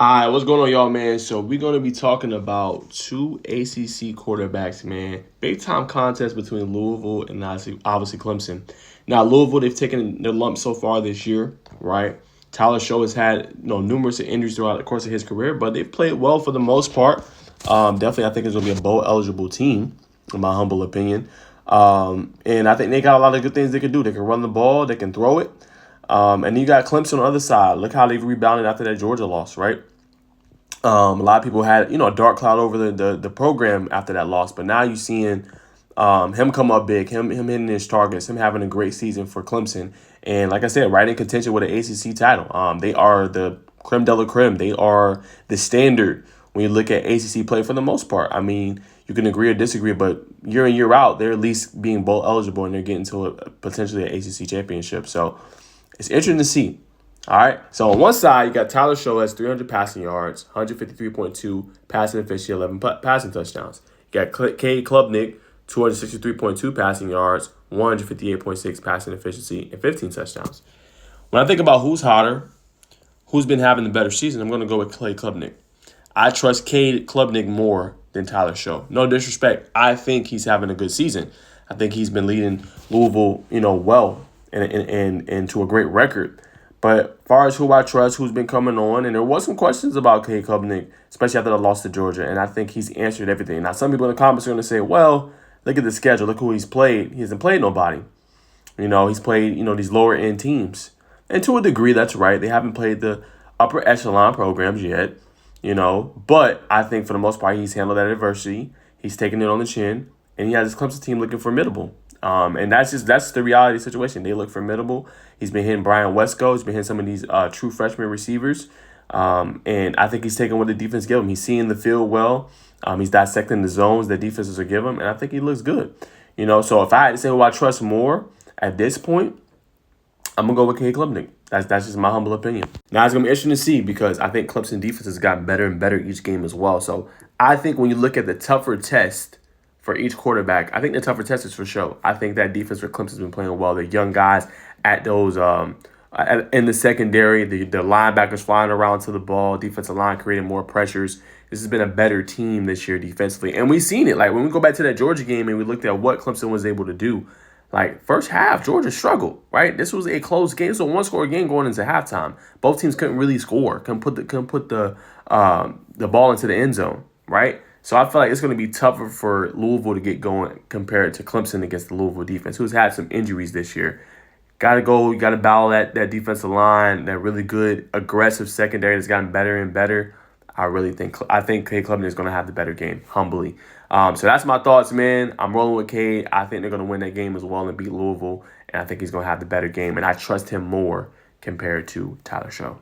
Hi, what's going on, y'all, man? So we're going to be talking about two ACC quarterbacks, man. Big time contest between Louisville and obviously Clemson. Now, Louisville, they've taken their lumps so far this year, right? Tyler Shough has had numerous injuries throughout the course of his career, but they've played well for the most part. Definitely, I think it's going to be a bowl eligible team, in my humble opinion. And I think they got a lot of good things they can do. They can run the ball, they can throw it. And then you got Clemson on the other side. Look how they've rebounded after that Georgia loss, right? A lot of people had, a dark cloud over the program after that loss, but now you're seeing him come up big, him hitting his targets, him having a great season for Clemson, and like I said, right in contention with an ACC title. They are the creme de la creme. They are the standard when you look at ACC play for the most part. I mean, you can agree or disagree, but year in year out, they're at least being bowl eligible and they're getting to potentially an ACC championship. So it's interesting to see. All right, so on one side, you got Tyler Shough has 300 passing yards, 153.2 passing efficiency, 11 passing touchdowns. You got Cade Klubnik, 263.2 passing yards, 158.6 passing efficiency, and 15 touchdowns. When I think about who's hotter, who's been having the better season, I'm going to go with Cade Klubnik. I trust Cade Klubnik more than Tyler Shough. No disrespect. I think he's having a good season. I think he's been leading Louisville, well and to a great record. But as far as who I trust, who's been coming on, and there was some questions about Cade Klubnik, especially after the loss to Georgia, and I think he's answered everything. Now, some people in the comments are going to say, well, look at the schedule. Look who he's played. He hasn't played nobody. He's played, these lower-end teams. And to a degree, that's right. They haven't played the upper echelon programs yet, But I think for the most part, he's handled that adversity. He's taken it on the chin, and he has his Clemson team looking formidable. And that's the reality of the situation. They look formidable. He's been hitting Brian Wesco. He's been hitting some of these true freshman receivers. And I think he's taking what the defense gave him. He's seeing the field well. He's dissecting the zones that defenses are giving him. And I think he looks good. So if I had to say who I trust more at this point, I'm going to go with Cade Klubnik. That's just my humble opinion. Now, it's going to be interesting to see because I think Clemson defense has gotten better and better each game as well. So I think when you look at the tougher test for each quarterback, I think the tougher test is for Shough. I think that defense for Clemson's been playing well. The young guys at those in the secondary, the linebackers flying around to the ball, defensive line creating more pressures. This has been a better team this year defensively. And we've seen it. Like when we go back to that Georgia game and we looked at what Clemson was able to do, like first half, Georgia struggled, right? This was a close game. So one-score game going into halftime. Both teams couldn't really score, couldn't put the ball into the end zone, right? So I feel like it's going to be tougher for Louisville to get going compared to Clemson against the Louisville defense, who's had some injuries this year. Got to go. You got to battle that defensive line, that really good, aggressive secondary that's gotten better and better. I think Cade Klubnik is going to have the better game, humbly. So that's my thoughts, man. I'm rolling with Cade. I think they're going to win that game as well and beat Louisville, and I think he's going to have the better game, and I trust him more compared to Tyler Shough.